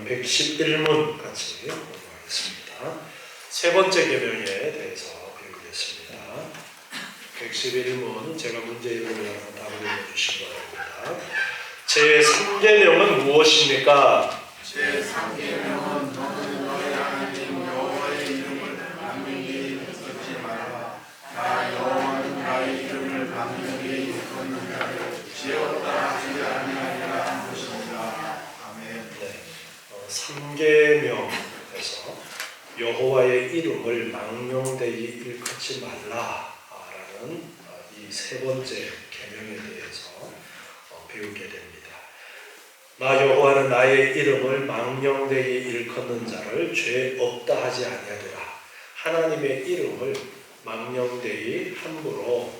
111문 같이 공부하겠습니다. 세 번째 계명에 대해서 배우겠습니다. 111문 제가 문제 읽으면 답을 읽어주시기 바랍니다. 제3계명은 무엇입니까? 제3계명은 너는 너의 하나님 여호와의 이름을 받는 게 일컫지 말라. 나 여호와는 나의 이름을 받는 게 일컫는 자를 지었다 하지 아니하리라 한 것입니다. 아멘. 네, 3계명에서 여호와의 이름을 망령되이 일컫지 말라라는 이 세 번째 계명에 대해서 배우게 됩니다. 나 여호와는 나의 이름을 망령되이 일컫는 자를 죄 없다 하지 아니하리라. 하나님의 이름을 망령되이 함부로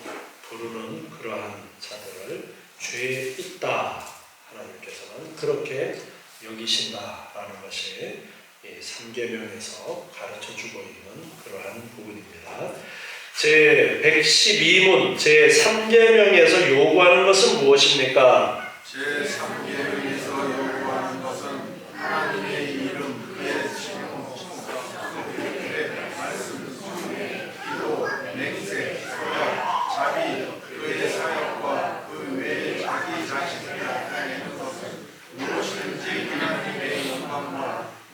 부르는 그러한 자들을 죄 있다, 하나님께서는 그렇게 여기신다라는 것이 이 3계명에서 가르쳐주고 있는 그러한 부분입니다. 제112문 제3계명에서 요구하는 것은 무엇입니까? 제3계명에서 요구하는 것은 하나님의 이름, 그의 칭호, 그의 말씀, 순례, 기도, 맹세, 서약, 자비, 그의 사역과 그 외에 자기 자신을 나타내는 것은 무엇이든지 하나님의 영광과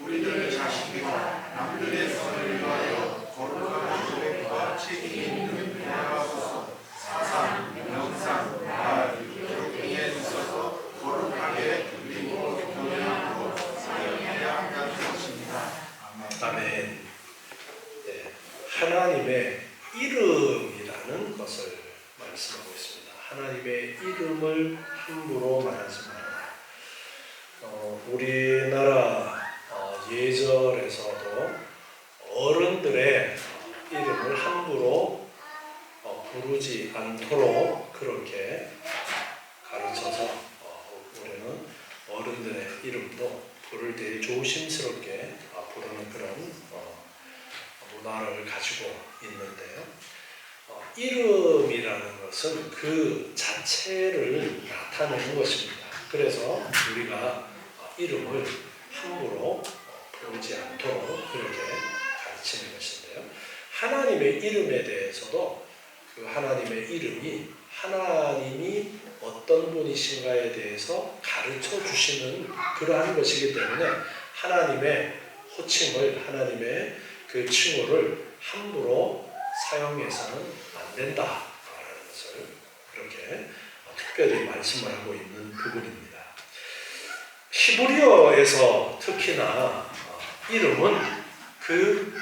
우리들 자신과 남들의 선을 위하여 거룩한 고백과 책임이 있는 대화하소서. 사상, 명상, 말, 기록 등에 있어서 거룩하게 그리고 교훈하고 사용해야 한다는 것입니다. 아멘. 네, 하나님의 이름이라는 것을 말씀하고 있습니다. 하나님의 이름을 함부로 말하지 말아라. 우리나라 예절에서도 어른들의 이름을 함부로 부르지 않도록 그렇게 가르쳐서 우리는 어른들의 이름도 부를 때 조심스럽게 부르는 그런 문화를 가지고 있는데요. 이름이라는 것은 그 자체를 나타내는 것입니다. 그래서 우리가 이름을 함부로 부르지 않도록 그렇게 가르치는 것인데요. 하나님의 이름에 대해서도 그 하나님의 이름이 하나님이 어떤 분이신가에 대해서 가르쳐 주시는 그러한 것이기 때문에 하나님의 호칭을, 하나님의 그 칭호를 함부로 사용해서는 안 된다라는 것을 그렇게 특별히 말씀을 하고 있는 부분입니다. 히브리어에서 특히나 이름은 그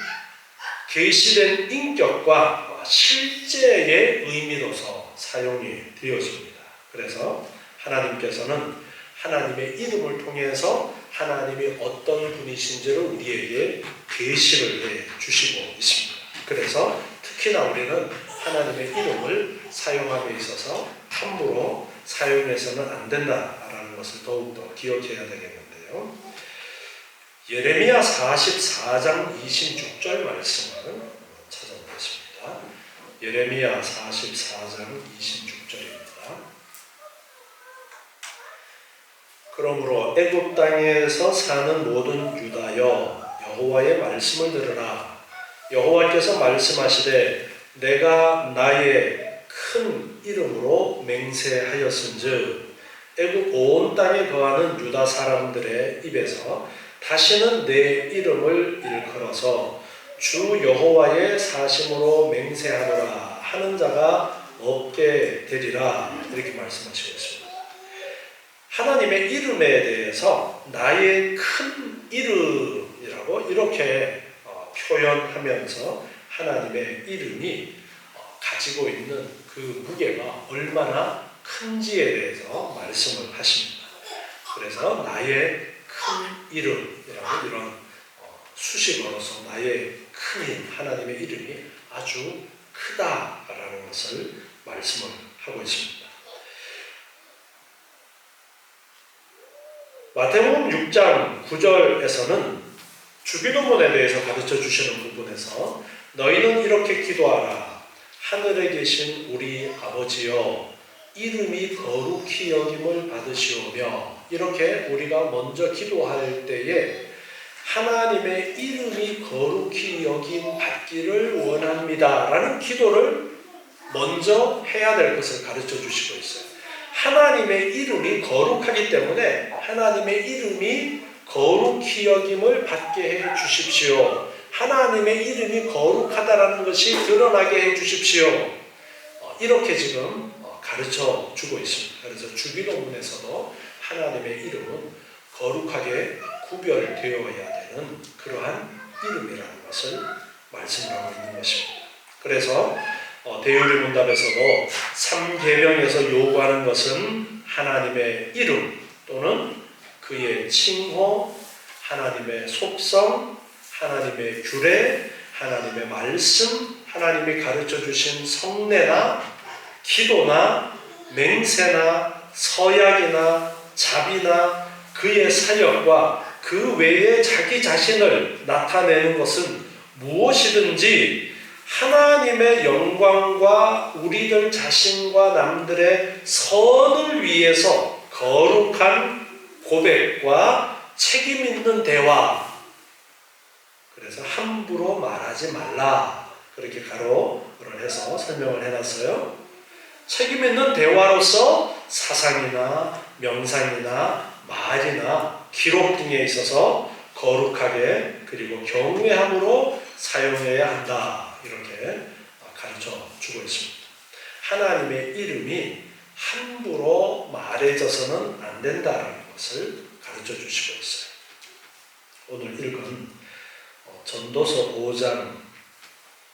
계시된 인격과 실제의 의미로서 사용이 되었습니다. 그래서 하나님께서는 하나님의 이름을 통해서 하나님이 어떤 분이신지를 우리에게 계시를 해 주시고 있습니다. 그래서 특히나 우리는 하나님의 이름을 사용함에 있어서 함부로 사용해서는 안 된다라는 것을 더욱더 기억해야 되겠는데요. 예레미야 44장 26절 말씀을 찾아보겠습니다. 예레미야 44장 26절입니다. 그러므로 애굽 땅에서 사는 모든 유다여 여호와의 말씀을 들으라. 여호와께서 말씀하시되 내가 나의 큰 이름으로 맹세하였은즉 애굽 온 땅에 거하는 유다 사람들의 입에서 다시는 내 이름을 일컬어서 주 여호와의 사심으로 맹세하노라 하는 자가 없게 되리라, 이렇게 말씀하시고 있습니다. 하나님의 이름에 대해서 나의 큰 이름이라고 이렇게 표현하면서 하나님의 이름이 가지고 있는 그 무게가 얼마나 큰지에 대해서 말씀을 하십니다. 그래서 나의 큰 이름이라고 이런 수식어로서 나의 큰 힘, 하나님의 이름이 아주 크다라는 것을 말씀을 하고 있습니다. 마태복음 6장 9절에서는 주기도문에 대해서 가르쳐 주시는 부분에서 너희는 이렇게 기도하라. 하늘에 계신 우리 아버지여 이름이 거룩히 여김을 받으시오며 이렇게 우리가 먼저 기도할 때에 하나님의 이름이 거룩히 여김 받기를 원합니다 라는 기도를 먼저 해야 될 것을 가르쳐 주시고 있어요. 하나님의 이름이 거룩하기 때문에 하나님의 이름이 거룩히 여김을 받게 해 주십시오. 하나님의 이름이 거룩하다라는 것이 드러나게 해 주십시오. 이렇게 지금 가르쳐 주고 있습니다. 그래서 주기도문에서도 하나님의 이름은 거룩하게 구별되어야 되는 그러한 이름이라는 것을 말씀하고 있는 것입니다. 그래서 대유리문답에서도 3계명에서 요구하는 것은 하나님의 이름 또는 그의 칭호, 하나님의 속성, 하나님의 규례, 하나님의 말씀, 하나님이 가르쳐 주신 성례나 기도나 맹세나 서약이나 자비나 그의 사역과 그 외에 자기 자신을 나타내는 것은 무엇이든지 하나님의 영광과 우리들 자신과 남들의 선을 위해서 거룩한 고백과 책임 있는 대화, 그래서 함부로 말하지 말라 그렇게 가로를 해서 설명을 해놨어요. 책임 있는 대화로서 사상이나 명상이나 말이나 기록 등에 있어서 거룩하게 그리고 경외함으로 사용해야 한다 이렇게 가르쳐 주고 있습니다. 하나님의 이름이 함부로 말해져서는 안 된다는 것을 가르쳐 주시고 있어요. 오늘 읽은 전도서 5장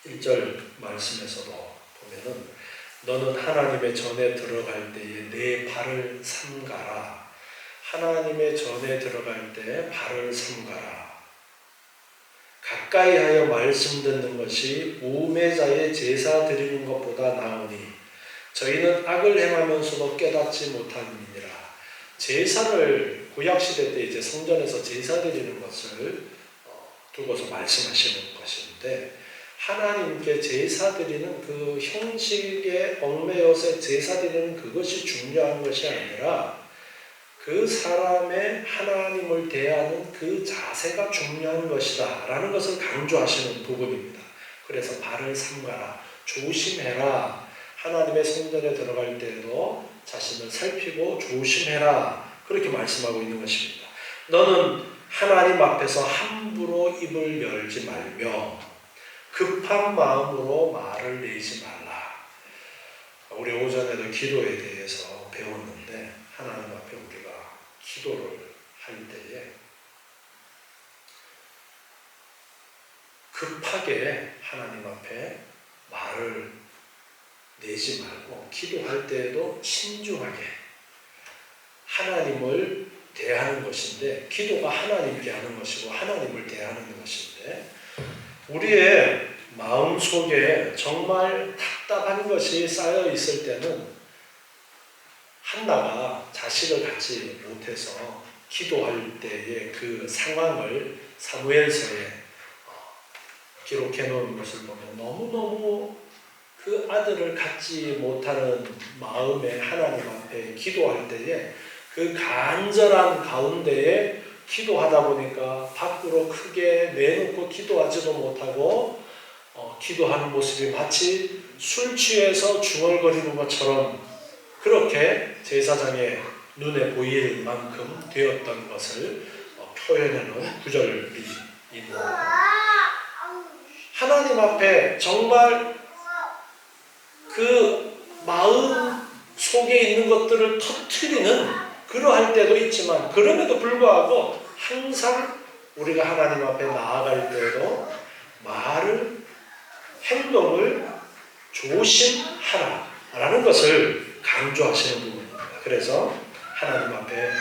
1절 말씀에서도 보면은 너는 하나님의 전에 들어갈 때에 내 발을 삼가라. 하나님의 전에 들어갈 때 발을 삼가라. 가까이 하여 말씀 듣는 것이 우매자의 제사 드리는 것보다 나으니 저희는 악을 행하면서도 깨닫지 못함이니라. 제사를 구약시대 때 이제 성전에서 제사 드리는 것을 두고서 말씀하시는 것인데 하나님께 제사 드리는 그 형식에 얽매여서 제사 드리는 그것이 중요한 것이 아니라 그 사람의 하나님을 대하는 그 자세가 중요한 것이다 라는 것을 강조하시는 부분입니다. 그래서 발을 삼가라, 조심해라. 하나님의 성전에 들어갈 때에도 자신을 살피고 조심해라 그렇게 말씀하고 있는 것입니다. 너는 하나님 앞에서 함부로 입을 열지 말며 급한 마음으로 말을 내지 말라. 우리 오전에도 기도에 대해서 배웠는데 하나님 앞에 우리가 기도를 할 때에 급하게 하나님 앞에 말을 내지 말고 기도할 때에도 신중하게 하나님을 대하는 것인데 기도가 하나님께 하는 것이고 하나님을 대하는 것인데 우리의 마음속에 정말 답답한 것이 쌓여 있을 때는 한나가 자식을 갖지 못해서 기도할 때의 그 상황을 사무엘서에 기록해 놓은 것을 보면 너무너무 그 아들을 갖지 못하는 마음에 하나님 앞에 기도할 때에 그 간절한 가운데에 기도하다 보니까 밖으로 크게 내놓고 기도하지도 못하고 기도하는 모습이 마치 술 취해서 중얼거리는 것처럼 그렇게 제사장의 눈에 보일 만큼 되었던 것을 표현하는 구절이고 하나님 앞에 정말 그 마음 속에 있는 것들을 터뜨리는 그러할 때도 있지만 그럼에도 불구하고 항상 우리가 하나님 앞에 나아갈 때에도 말을 행동을 조심하라 라는 것을 강조하시는 부분입니다. 그래서 하나님 앞에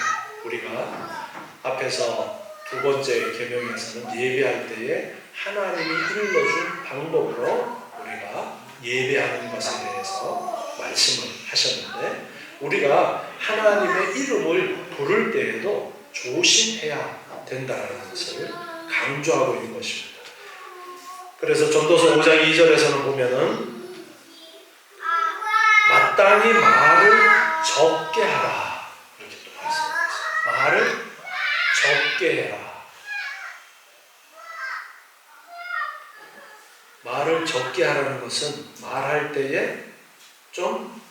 우리가 앞에서 두 번째 계명에서는 예배할 때에 하나님이 일러준 방법으로 우리가 예배하는 것에 대해서 말씀을 하셨는데 우리가 하나님의 이름을 부를 때에도 조심해야 된다는 것을 강조하고 있는 것입니다. 그래서 전도서 5장 2절에서는 보면은 마땅히 말을 적게 하라 이렇게 또 말씀하셨어요. 적게 해라. 말을 적게 하라는 것은 말할 때에 좀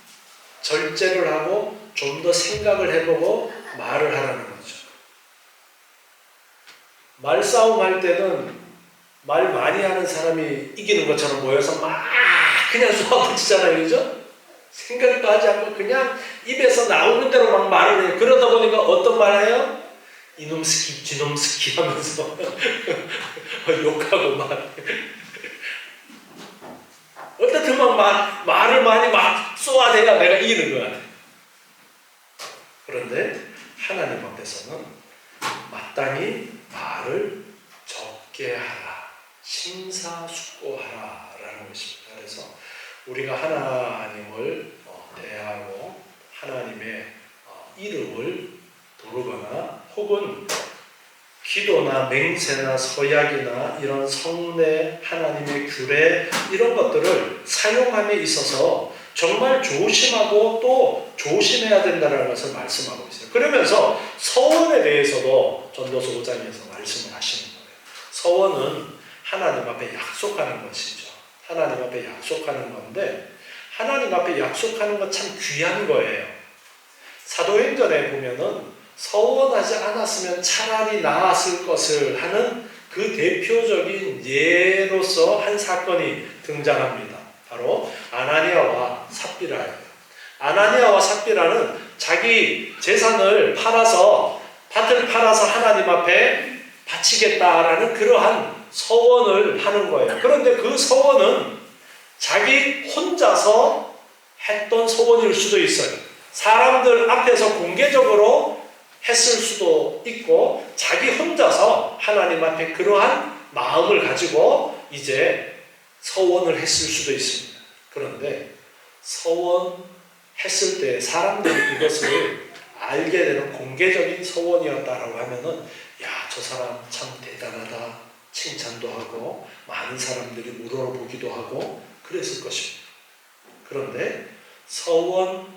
절제를 하고 좀 더 생각을 해보고 말을 하라는 거죠. 말싸움 할 때는 말 많이 하는 사람이 이기는 것처럼 모여서 막 그냥 쏘아붙이잖아요. 그죠? 생각도 하지 않고 그냥 입에서 나오는 대로 막 말을 해요. 그러다 보니까 어떤 말 해요? 이놈스키, 쥐놈스키 하면서 욕하고 막 어떻게 막 말을 많이 막 쏘아대야 내가 이기는 것 같아요. 그런데 하나님 앞에서는 마땅히 말을 적게 하라, 심사숙고하라 라는 것입니다. 그래서 우리가 하나님을 대하고 하나님의 이름을 부르거나 혹은 기도나 맹세나 서약이나 이런 성례, 하나님의 규례 이런 것들을 사용함에 있어서 정말 조심하고 또 조심해야 된다는 것을 말씀하고 있어요. 그러면서 서원에 대해서도 전도서 5장에서 말씀을 하시는 거예요. 서원은 하나님 앞에 약속하는 것이죠. 하나님 앞에 약속하는 건데 하나님 앞에 약속하는 것 참 귀한 거예요. 사도행전에 보면은 서원하지 않았으면 차라리 나았을 것을 하는 그 대표적인 예로서 한 사건이 등장합니다. 바로 아나니아와 삽비라예요. 아나니아와 삽비라는 자기 재산을 팔아서 밭을 팔아서 하나님 앞에 바치겠다라는 그러한 서원을 하는 거예요. 그런데 그 서원은 자기 혼자서 했던 서원일 수도 있어요. 사람들 앞에서 공개적으로 했을 수도 있고 자기 혼자서 하나님 앞에 그러한 마음을 가지고 이제 서원을 했을 수도 있습니다. 그런데 서원했을 때 사람들이 그것을 알게 되는 공개적인 서원이었다라고 하면은 야, 저 사람 참 대단하다 칭찬도 하고 많은 사람들이 우러러보기도 하고 그랬을 것입니다. 그런데 서원하고서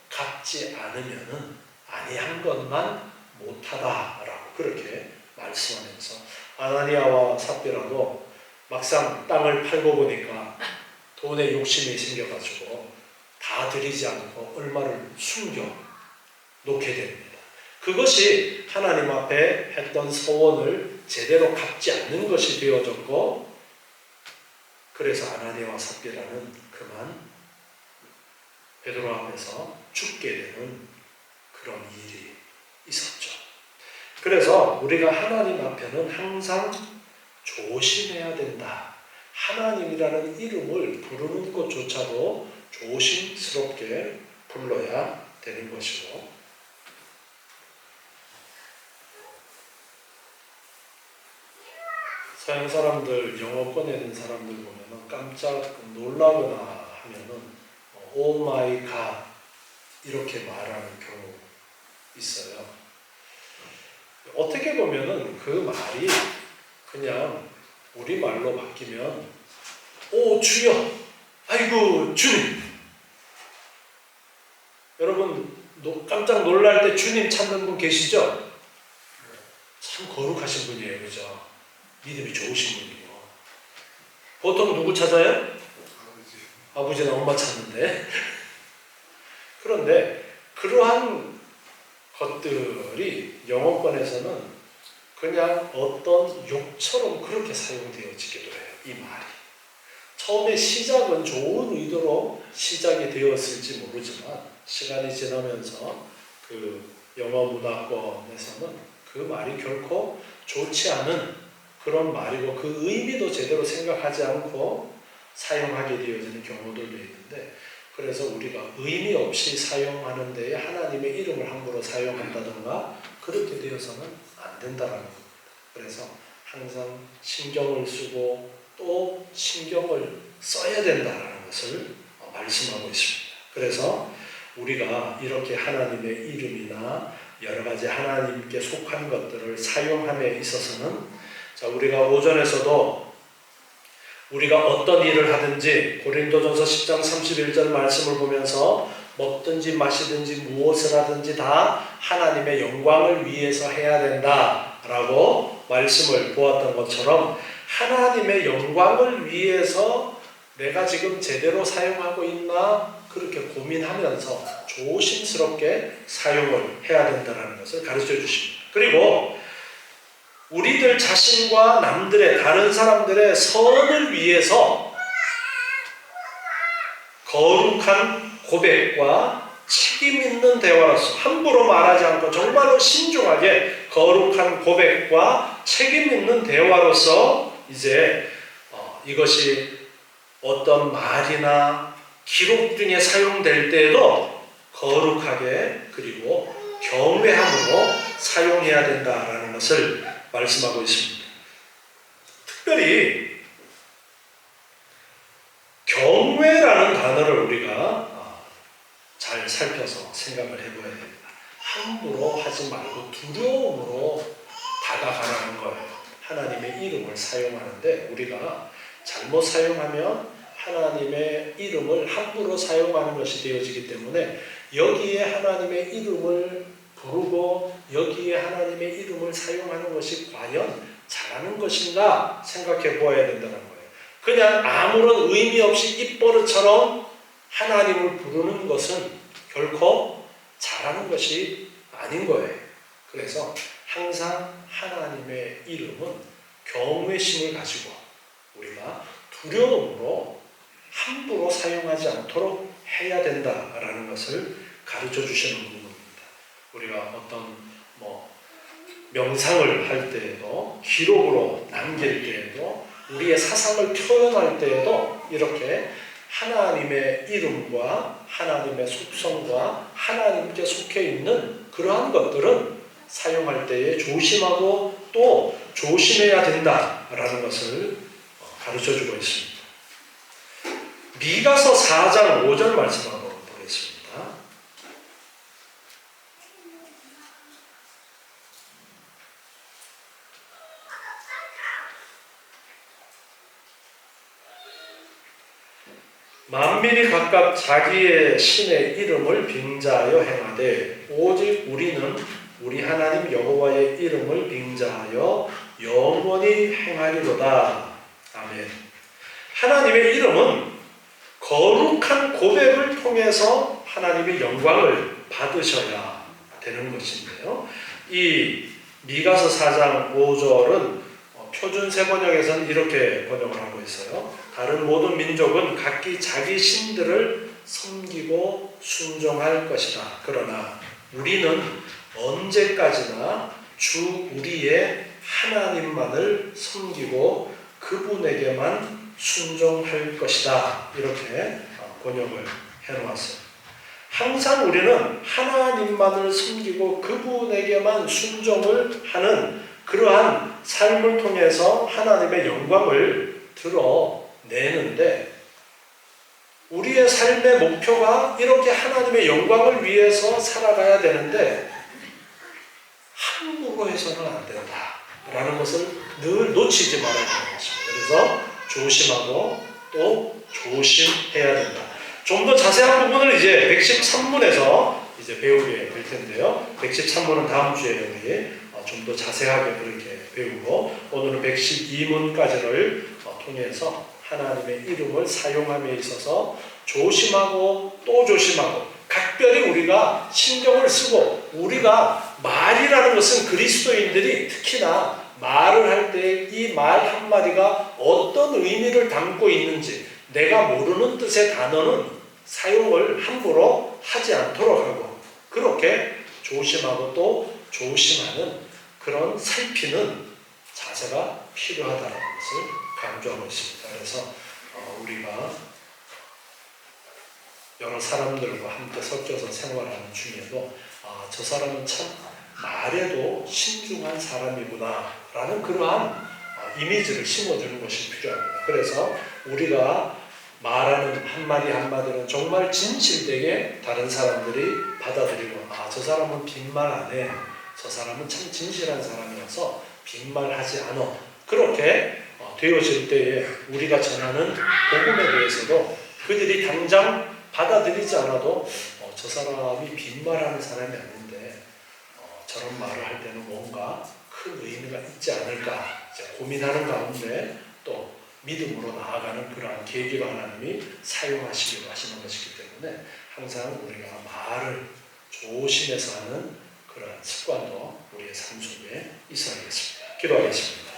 갚지 않으면은 아니한 것만 못하다라고 그렇게 말씀하면서 아나니아와 삽비라도 막상 땅을 팔고 보니까 돈에 욕심이 생겨가지고 다 드리지 않고 얼마를 숨겨 놓게 됩니다. 그것이 하나님 앞에 했던 서원을 제대로 갚지 않는 것이 되어졌고 그래서 아나니아와 삽비라는 그만 베드로 앞에서 죽게 되는 그런 일이 있었죠. 그래서 우리가 하나님 앞에는 항상 조심해야 된다. 하나님이라는 이름을 부르는 것조차도 조심스럽게 불러야 되는 것이고 서양 사람들 영어 꺼내는 사람들 보면 깜짝 놀라거나 하면은 오 마이 갓 이렇게 말하는 경우 있어요. 어떻게 보면은 그 말이 그냥 우리말로 바뀌면 오 주여, 아이고 주님. 여러분 깜짝 놀랄 때 주님 찾는 분 계시죠? 참 거룩하신 분이에요. 그죠? 믿음이 좋으신 분이고 보통 누구 찾아요? 아버지나 엄마 찾는데 그런데 그러한 것들이 영어권에서는 그냥 어떤 욕처럼 그렇게 사용되어지기도 해요. 이 말이 처음에 시작은 좋은 의도로 시작이 되었을지 모르지만 시간이 지나면서 그 영어 문화권에서는 그 말이 결코 좋지 않은 그런 말이고 그 의미도 제대로 생각하지 않고 사용하게 되어지는 경우들도 있는데 그래서 우리가 의미 없이 사용하는 데에 하나님의 이름을 함부로 사용한다든가 그렇게 되어서는 안 된다는 겁니다. 그래서 항상 신경을 쓰고 또 신경을 써야 된다는 것을 말씀하고 있습니다. 그래서 우리가 이렇게 하나님의 이름이나 여러 가지 하나님께 속한 것들을 사용함에 있어서는 자, 우리가 오전에서도 우리가 어떤 일을 하든지 고린도전서 10장 31절 말씀을 보면서 먹든지 마시든지 무엇을 하든지 다 하나님의 영광을 위해서 해야 된다라고 말씀을 보았던 것처럼 하나님의 영광을 위해서 내가 지금 제대로 사용하고 있나 그렇게 고민하면서 조심스럽게 사용을 해야 된다는 것을 가르쳐 주십니다. 그리고 우리들 자신과 남들의 다른 사람들의 선을 위해서 거룩한 고백과 책임 있는 대화로서 함부로 말하지 않고 정말로 신중하게 거룩한 고백과 책임 있는 대화로서 이제 이것이 어떤 말이나 기록 중에 사용될 때에도 거룩하게 그리고 경외함으로 사용해야 된다라는 것을 말씀하고 있습니다. 특별히 경외라는 단어를 우리가 잘 살펴서 생각을 해봐야 됩니다. 함부로 하지 말고 두려움으로 다가가라는 거예요. 하나님의 이름을 사용하는데 우리가 잘못 사용하면 하나님의 이름을 함부로 사용하는 것이 되어지기 때문에 여기에 하나님의 이름을 부르고 여기에 하나님의 이름을 사용하는 것이 과연 잘하는 것인가 생각해 보아야 된다는 거예요. 그냥 아무런 의미 없이 입버릇처럼 하나님을 부르는 것은 결코 잘하는 것이 아닌 거예요. 그래서 항상 하나님의 이름은 경외심을 가지고 우리가 두려움으로 함부로 사용하지 않도록 해야 된다라는 것을 가르쳐 주시는 부분입니다. 우리가 어떤 명상을 할 때에도 기록으로 남길 때에도 우리의 사상을 표현할 때에도 이렇게 하나님의 이름과 하나님의 속성과 하나님께 속해 있는 그러한 것들은 사용할 때에 조심하고 또 조심해야 된다라는 것을 가르쳐주고 있습니다. 미가서 4장 5절 말씀 한번 보겠습니다. 만민이 각각 자기의 신의 이름을 빙자하여 행하되 오직 우리는 우리 하나님 여호와의 이름을 빙자하여 영원히 행하리로다. 아멘. 하나님의 이름은 거룩한 고백을 통해서 하나님의 영광을 받으셔야 되는 것인데요. 이 미가서 4장 5절은 표준 세번역에서는 이렇게 번역을 하고 있어요. 다른 모든 민족은 각기 자기 신들을 섬기고 순종할 것이다. 그러나 우리는 언제까지나 주 우리의 하나님만을 섬기고 그분에게만 순종할 것이다. 이렇게 번역을 해놓았어요. 항상 우리는 하나님만을 섬기고 그분에게만 순종을 하는 그러한 삶을 통해서 하나님의 영광을 드러내는데 우리의 삶의 목표가 이렇게 하나님의 영광을 위해서 살아가야 되는데 함부로 해서는 안 된다라는 것을 늘 놓치지 말아야 되는 것입니다. 그래서 조심하고 또 조심해야 된다. 좀 더 자세한 부분을 이제 113문에서 이제 배우게 될 텐데요. 113문은 다음 주에 우리 좀 더 자세하게 그렇게 배우고 오늘은 112문까지를 통해서 하나님의 이름을 사용함에 있어서 조심하고 또 조심하고 각별히 우리가 신경을 쓰고 우리가 말이라는 것은 그리스도인들이 특히나 말을 할 때 이 말 한마디가 어떤 의미를 담고 있는지 내가 모르는 뜻의 단어는 사용을 함부로 하지 않도록 하고 그렇게 조심하고 또 조심하는 그런 살피는 자세가 필요하다는 것을 강조하고 있습니다. 그래서 우리가 여러 사람들과 함께 섞여서 생활하는 중에도 저 사람은 참 말에도 신중한 사람이구나 라는 그러한 이미지를 심어주는 것이 필요합니다. 그래서 우리가 말하는 한마디 한마디는 정말 진실되게 다른 사람들이 받아들이고 저 사람은 빈말 안 해. 저 사람은 참 진실한 사람이어서 빈말하지 않아. 그렇게 되어질 때에 우리가 전하는 복음에 대해서도 그들이 당장 받아들이지 않아도 저 사람이 빈말하는 사람이 아닌데 저런 말을 할 때는 뭔가 큰 의미가 있지 않을까 이제 고민하는 가운데 또 믿음으로 나아가는 그러한 계기로 하나님이 사용하시기로 하시는 것이기 때문에 항상 우리가 말을 조심해서 하는 그러한 습관도 우리의 삶 속에 있어야겠습니다. 기도하겠습니다.